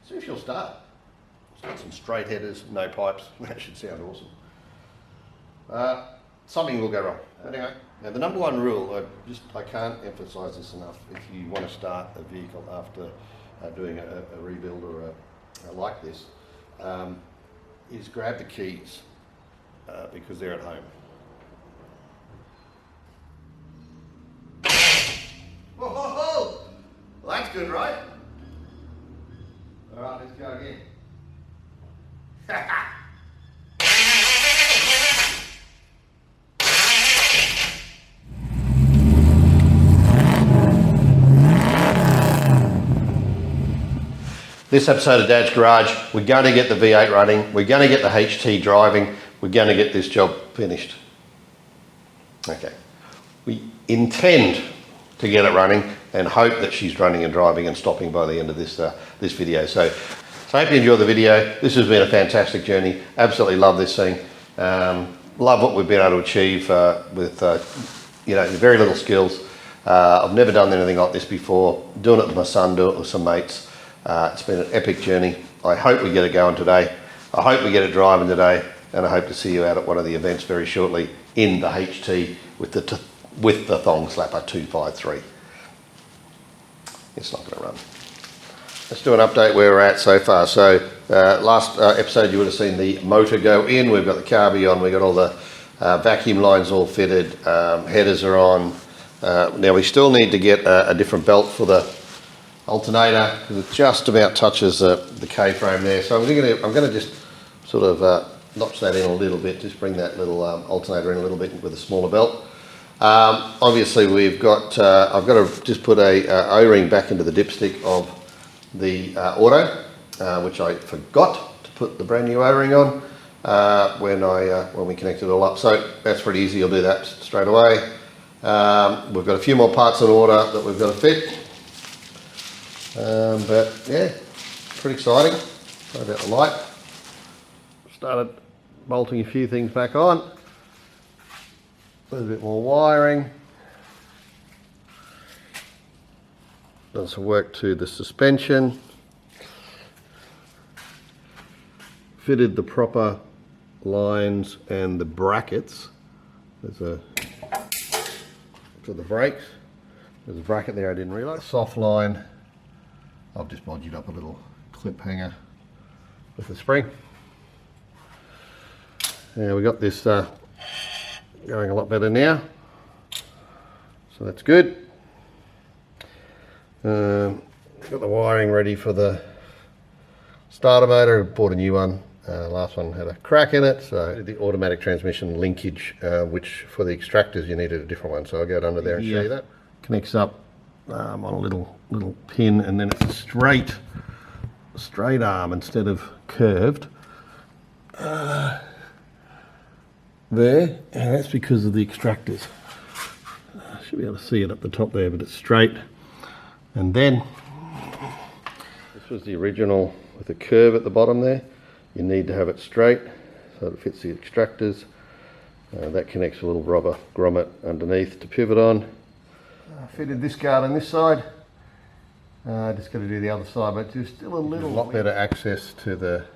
see if she'll start. It's got some straight headers, no pipes. That should sound awesome. Something will go wrong. Anyway, now the number one rule, I can't emphasise this enough, if you want to start a vehicle after doing a rebuild or like this, is grab the keys because they're at home. Whoa, whoa, whoa. Well, that's good, right? All right, let's go again. This episode of Dad's Garage, we're going to get the V8 running, we're going to get the HT driving, we're going to get this job finished. Okay. We intend to get it running and hope that she's running and driving and stopping by the end of this video. So I hope you enjoy the video. This has been a fantastic journey. Absolutely love this thing. Love what we've been able to achieve with very little skills. I've never done anything like this before. Doing it with my son, doing it with some mates. It's been an epic journey. I hope we get it going today. I hope we get it driving today, and I hope to see you out at one of the events very shortly in the HT with the Thong Slapper 253. It's not going to run. Let's do an update where we're at so far. So last episode you would have seen the motor go in. We've got the carby on. We've got all the vacuum lines all fitted. Headers are on. Now we still need to get a different belt for the alternator because it just about touches the K-frame there. So I'm going to just sort of notch that in a little bit, just bring that little alternator in a little bit with a smaller belt. Obviously we've got, I've got to just put a O-ring back into the dipstick of the auto, which I forgot to put the brand new O-ring on when we connect it all up. So that's pretty easy, I'll do that straight away. We've got a few more parts in order that we've got to fit. But yeah, pretty exciting. Sorry about the light. Started bolting a few things back on. A little bit more wiring. Done some work to the suspension. Fitted the proper lines and the brackets. There's a for the brakes. There's a bracket there I didn't realise. Soft line. I've just bodged up a little clip hanger with the spring. Yeah, we got this going a lot better now, so that's good. Got the wiring ready for the starter motor. Bought a new one. Last one had a crack in it, so the automatic transmission linkage, which for the extractors you needed a different one. So I'll go under there and show you that. Connects up on a little pin, and then it's a straight arm instead of curved. There, and that's because of the extractors. Should be able to see it up the top there, but it's straight. And then this was the original with a curve at the bottom there. You need to have it straight so it fits the extractors. That connects a little rubber grommet underneath to pivot on. Fitted this guard on this side. Just got to do the other side, but there's still a lot better access to the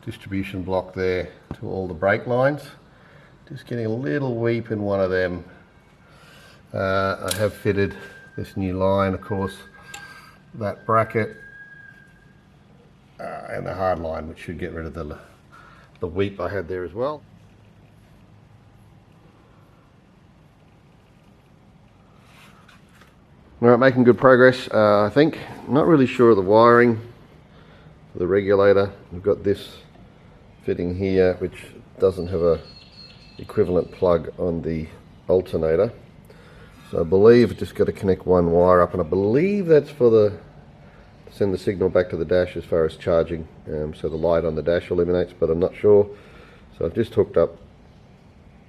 distribution block there to all the brake lines. Just getting a little weep in one of them. I have fitted this new line, of course, that bracket and the hard line, which should get rid of the weep I had there as well. Alright, making good progress, I think. Not really sure of the wiring for the regulator. We've got this fitting here, which doesn't have a equivalent plug on the alternator. So I believe just got to connect one wire up, and I believe that's for to send the signal back to the dash as far as charging, so the light on the dash illuminates, but I'm not sure. So I've just hooked up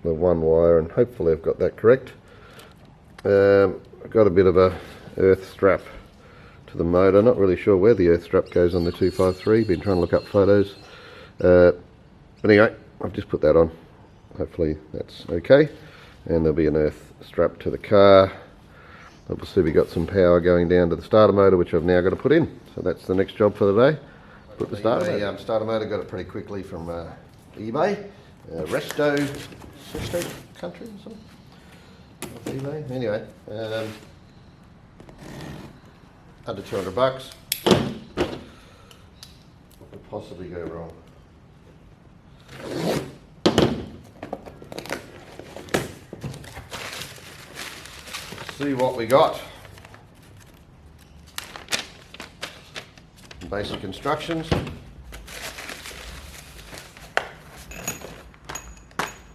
the one wire, and hopefully I've got that correct. I've got a bit of a earth strap to the motor. Not really sure where the earth strap goes on the 253. Been trying to look up photos. But anyway, I've just put that on. Hopefully that's okay. And there'll be an earth strap to the car. Obviously we got some power going down to the starter motor, which I've now got to put in. So that's the next job for the day. put the starter motor. Got it pretty quickly from eBay. Resto country or something. Off eBay. Anyway, under $200. What could possibly go wrong? See what we got. Basic instructions.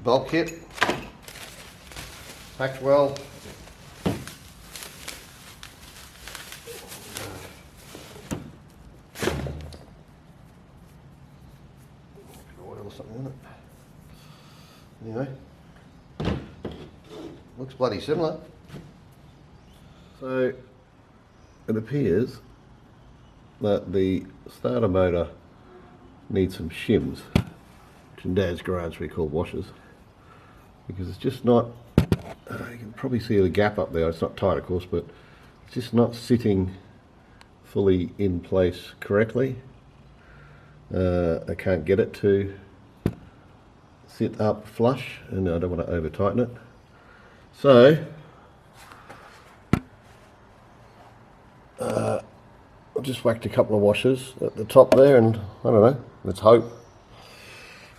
Bolt kit. Packed well. Oil or something in it. Anyway. Looks bloody similar. So it appears that the starter motor needs some shims, which in Dad's garage we call washers, because it's just not, you can probably see the gap up there, it's not tight of course, but it's just not sitting fully in place correctly. I can't get it to sit up flush, and I don't want to over tighten it. So I just whacked a couple of washers at the top there, and I don't know, let's hope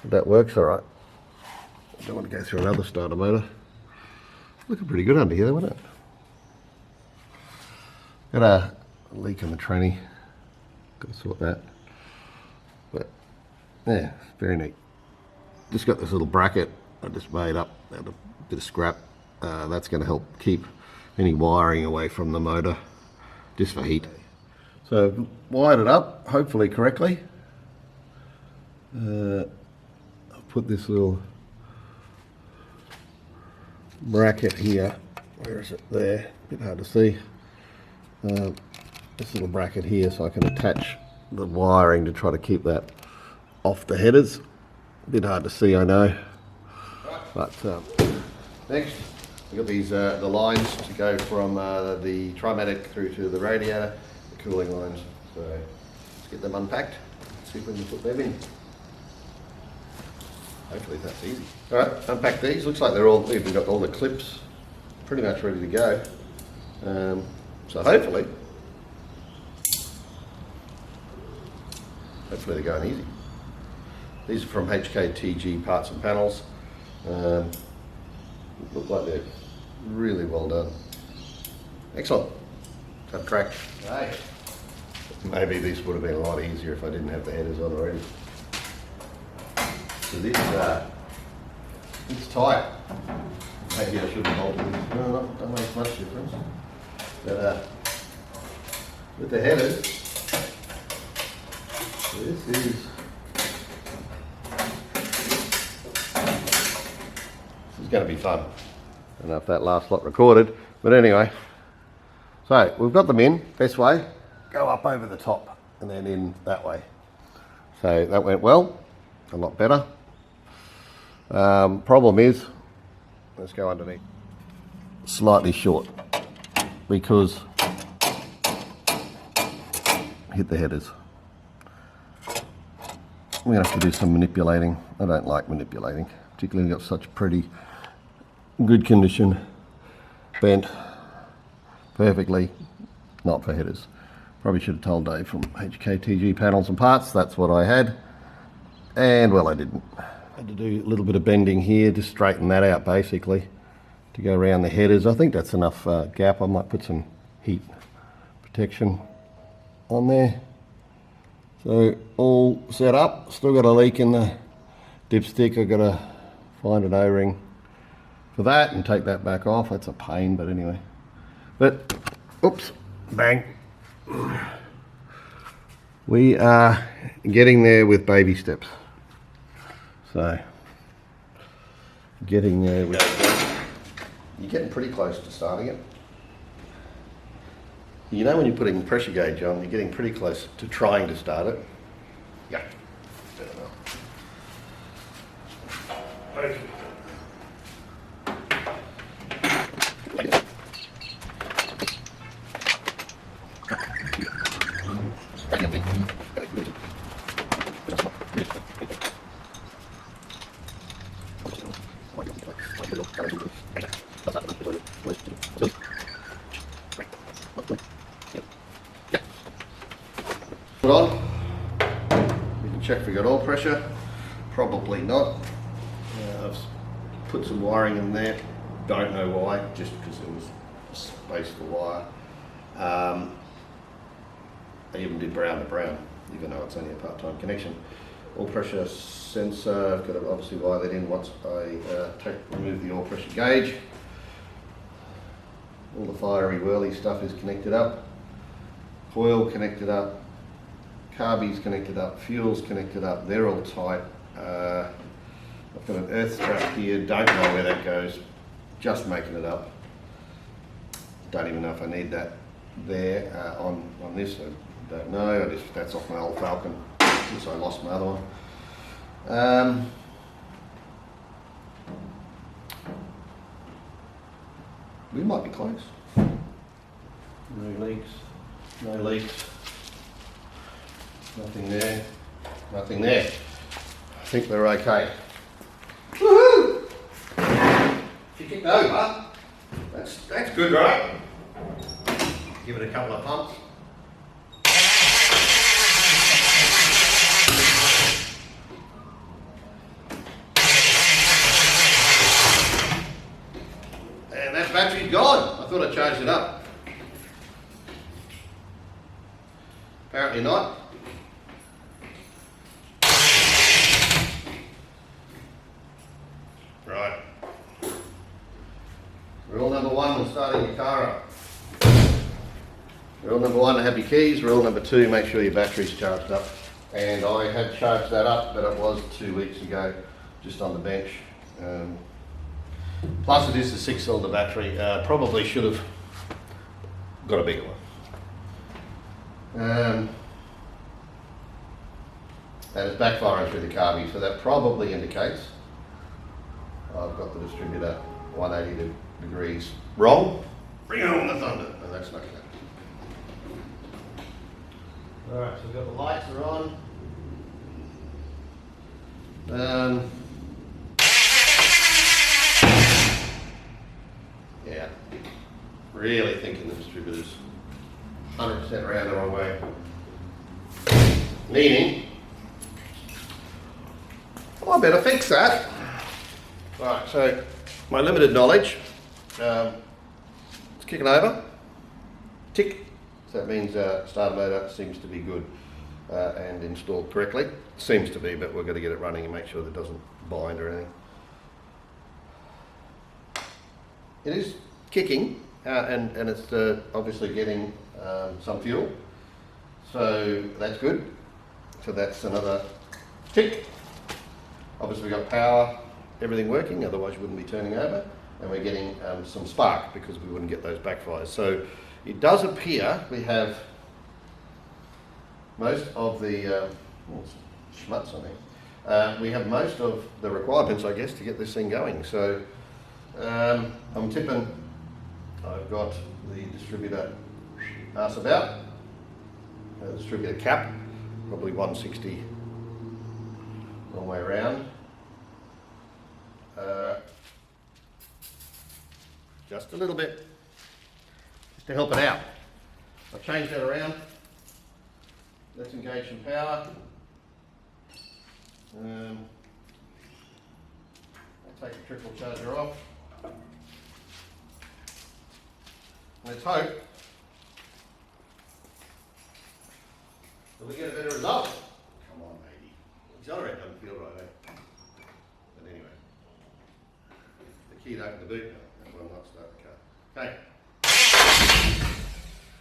that works alright. I don't want to go through another starter motor. Looking pretty good under here though, isn't it? Got a leak in the tranny, got to sort that. But yeah, very neat. Just got this little bracket I just made up out of a bit of scrap. That's going to help keep any wiring away from the motor, just for heat. So I've wired it up, hopefully correctly. I've put this little bracket here. Where is it? There. A bit hard to see. This little bracket here, so I can attach the wiring to try to keep that off the headers. A bit hard to see, I know. But next, we've got these the lines to go from the Trimatic through to the radiator. Cooling lines, so let's get them unpacked, see if we can put them in. Hopefully that's easy. Alright, unpack these. Looks like they're all, even got all the clips pretty much ready to go. So hopefully they're going easy. These are from HKTG Parts and Panels. Look like they're really well done. Excellent. Have a crack. Hey. Maybe this would have been a lot easier if I didn't have the headers on already. So this it's tight. Maybe I shouldn't hold it. No, don't make much difference. But with the headers, this is going to be fun. I don't know if that last lot recorded, but anyway. So we've got them in. Best way, go up over the top and then in that way. So that went well, a lot better. Problem is, let's go underneath. Slightly short because hit the headers. We're gonna have to do some manipulating. I don't like manipulating, particularly got such pretty good condition, bent perfectly, not for headers. Probably should have told Dave from HKTG Panels and Parts, that's what I had. And well, I didn't. I had to do a little bit of bending here, just straighten that out basically, to go around the headers. I think that's enough gap. I might put some heat protection on there. So all set up, still got a leak in the dipstick. I've got to find an O-ring for that and take that back off. That's a pain, but anyway. But, oops, bang. We are getting there with baby steps. So, getting there with... You're getting pretty close to starting it. You know when you're putting the pressure gauge on, you're getting pretty close to trying to start it. Yeah. Okay. Put on. We can check if we got oil pressure. Probably not. I've put some wiring in there. Don't know why, just because there was space for wire. I even did brown to brown, even though it's only a part-time connection. Oil pressure sensor, I've got to obviously wire that in once I remove the oil pressure gauge. All the fiery whirly stuff is connected up. Coil connected up. Carby's connected up. Fuel's connected up. They're all tight. I've got an earth strap here. Don't know where that goes. Just making it up. Don't even know if I need that there on this. I don't know. That's off my old Falcon since I lost my other one. We might be close. No leaks. No leaks. Nothing there. Nothing there. I think we're okay. Woohoo! She kicked over. That's good, right? Give it a couple of pumps. And that battery's gone. I thought I charged it up. Apparently not. Right. Rule number one when starting your car up. Rule number one, have your keys. Rule number two, make sure your battery's charged up. And I had charged that up, but it was 2 weeks ago, just on the bench. Plus it is a 6-cylinder battery. Probably should have got a bigger one. And it's backfiring through the carby, so that probably indicates I've got the distributor 180 degrees wrong. Bring on the thunder, and that's not good. Alright, so we've got the lights are on. Yeah, really thinking the distributor's 100% around the wrong way. Meaning, I better fix that. Right, so my limited knowledge, it's kicking over, tick, so that means starter motor seems to be good and installed correctly. Seems to be, but we're going to get it running and make sure that it doesn't bind or anything. It is kicking and it's obviously getting some fuel, so that's good. So that's another tick. Obviously we've got power, everything working, otherwise you wouldn't be turning over, and we're getting some spark because we wouldn't get those backfires. So it does appear we have most of the schmutz on there. We have most of the requirements, I guess, to get this thing going. So I'm tipping I've got the distributor pass about, distributor cap, probably 160 long way around. Just a little bit, just to help it out. I've changed that around. Let's engage some power. I'll take the trickle charger off. Let's hope that we get a better result. Come on, baby. Accelerate doesn't feel right, eh? But anyway, the key to open the boot, that will not start the car. Okay.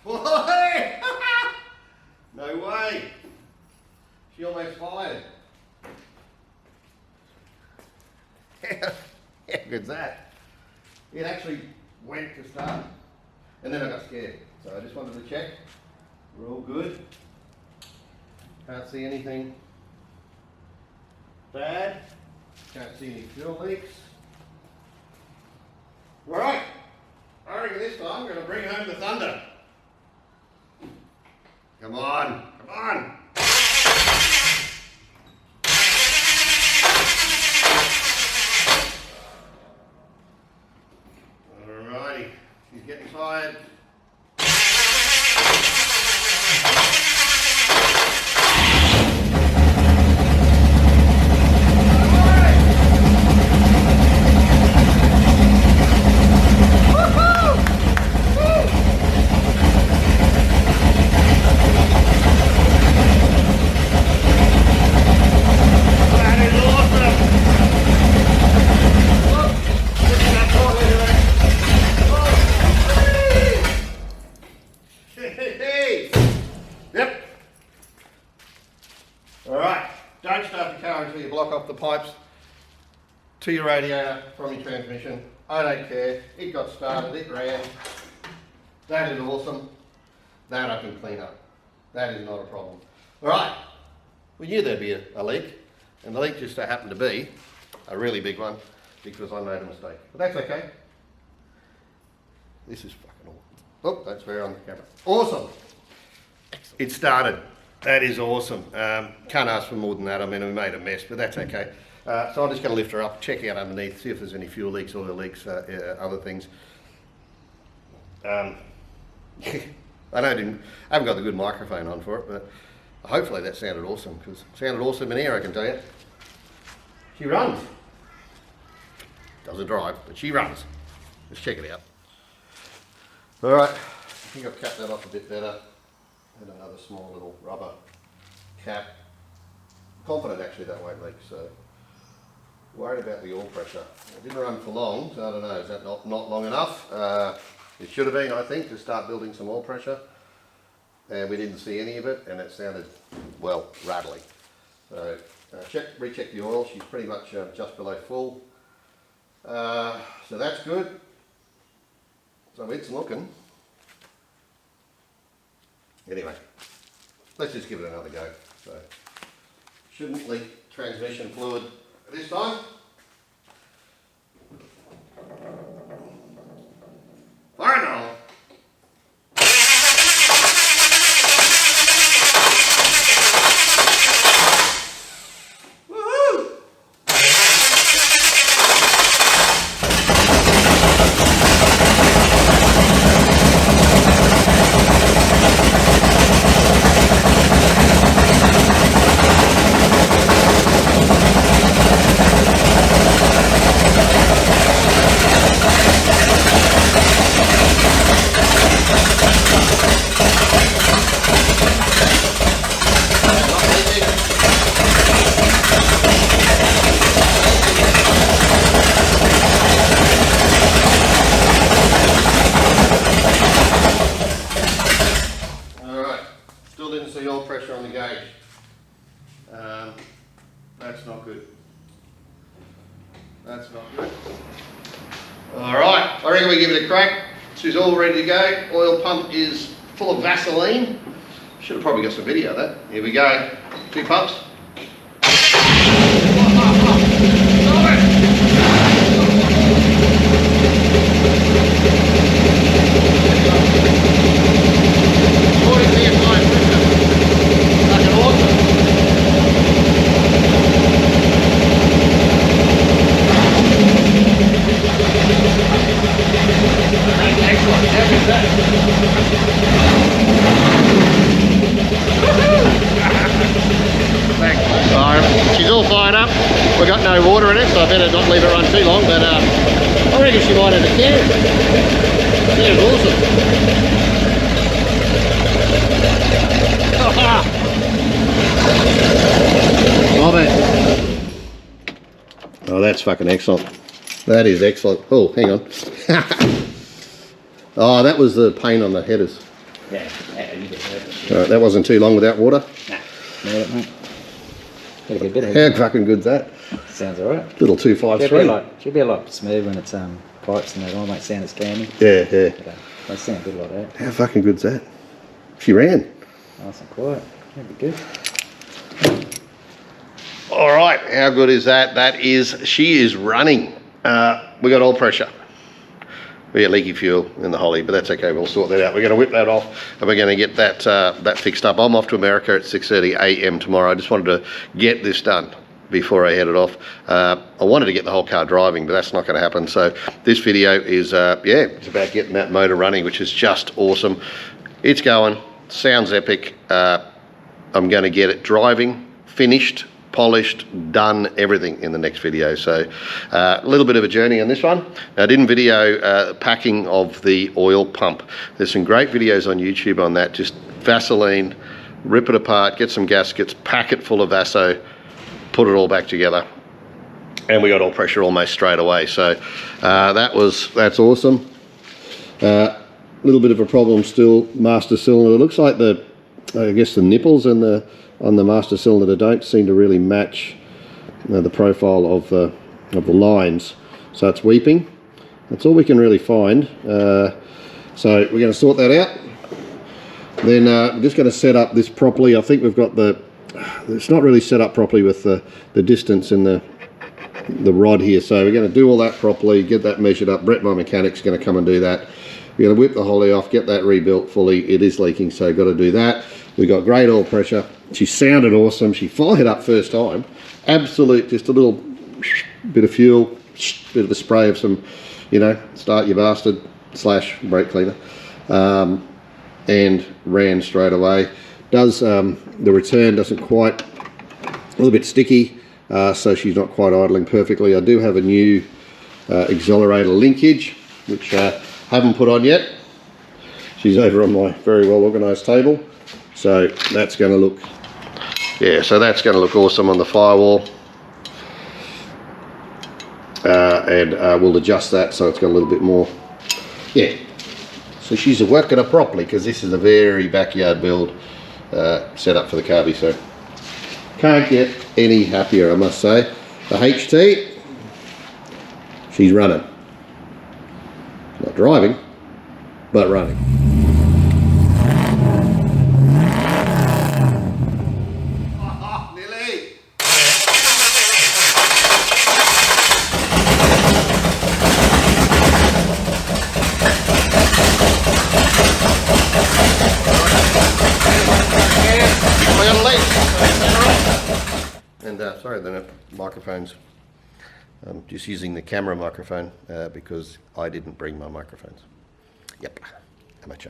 Boy! No way! She almost fired. How good's that? It actually went to start, and then I got scared. So I just wanted to check. We're all good. Can't see anything bad. Can't see any fuel leaks. Right. I reckon this time we're going to bring home the thunder. Come on. Come on. Alrighty. She's getting tired. Alright, don't start the car until you block off the pipes to your radiator from your transmission. I don't care, it got started, it ran. That is awesome. That I can clean up. That is not a problem. Alright, we knew there'd be a leak, and the leak just so happened to be a really big one because I made a mistake. But that's okay. This is fucking awesome. Oh, that's very on the camera. Awesome. It started. That is awesome. Can't ask for more than that. I mean, we made a mess, but that's okay. So I'm just going to lift her up, check out underneath, see if there's any fuel leaks, oil leaks, other things. I haven't got the good microphone on for it, but hopefully that sounded awesome, because it sounded awesome in here, I can tell you. She runs. Doesn't drive, but she runs. Let's check it out. Alright, I think I've cut that off a bit better. And another small little rubber cap. Confident actually that won't leak, so worried about the oil pressure. It didn't run for long, so I don't know, is that not long enough? It should have been, I think, to start building some oil pressure. And we didn't see any of it, and it sounded, well, rattly. So recheck the oil, she's pretty much just below full. So that's good. So it's looking. Anyway, let's just give it another go. So, shouldn't leak transmission fluid this time. Fire now. Pressure on the gauge. That's not good. That's not good. Alright, I reckon we give it a crack. She's all ready to go. Oil pump is full of Vaseline. Should have probably got some video of that. Here we go. 2 pumps. She's all fired up. We've got no water in it, so I better not leave it run too long, but I reckon she might have a can. That was awesome. Love it. Oh, that's fucking excellent. That is excellent. Oh, hang on. Oh, that was the paint on the headers. Yeah, you get that. Alright, that wasn't too long without water. Nah, nailed it, mate. Got a good bit of How fucking good's that? Sounds alright. Little 253. Should be a lot smooth when it's pipes and that all, might sound as candy. Yeah. But, they sound good like that. How fucking good's that? She ran. Nice and quiet. That'd be good. Alright, how good is that? She is running. We got oil pressure. We got leaky fuel in the Holly, but that's okay, we'll sort that out. We're going to whip that off and we're going to get that fixed up. I'm off to America at 6:30 a.m. tomorrow. I just wanted to get this done before I headed off. I wanted to get the whole car driving, but that's not going to happen. So this video is, it's about getting that motor running, which is just awesome. It's going, sounds epic. I'm going to get it driving, finished, polished, done, everything in the next video. So a little bit of a journey on this one. Now, I didn't video packing of the oil pump. There's some great videos on YouTube on that. Just Vaseline, rip it apart, get some gaskets, pack it full of Vaso, put it all back together, and we got oil pressure almost straight away. So that's awesome. Little bit of a problem still, master cylinder. It looks like I guess the nipples and on the master cylinder don't seem to really match the profile of the lines, so it's weeping. That's all we can really find. So we're going to sort that out. Then I'm just going to set up this properly. I think we've got it's not really set up properly with the distance in the rod here, so we're going to do all that properly, get that measured up. Brett, my mechanic's going to come and do that. We're going to whip the Holly off, get that rebuilt fully. It is leaking, so got to do that. We got great oil pressure. She sounded awesome. She fired up first time. Absolute, just a little bit of fuel, bit of a spray of some, you know, start your bastard / brake cleaner, and ran straight away. Does the return doesn't quite, a little bit sticky, so she's not quite idling perfectly. I do have a new accelerator linkage, which haven't put on yet. She's over on my very well organised table, so that's going to look, yeah, so that's going to look awesome on the firewall. And we'll adjust that so it's got a little bit more, yeah. So she's working it properly, because this is a very backyard build set up for the carby, so can't get any happier, I must say. The HT, she's running. Not driving, but running. And sorry, the microphones. I'm just using the camera microphone because I didn't bring my microphones. Yep, amateur.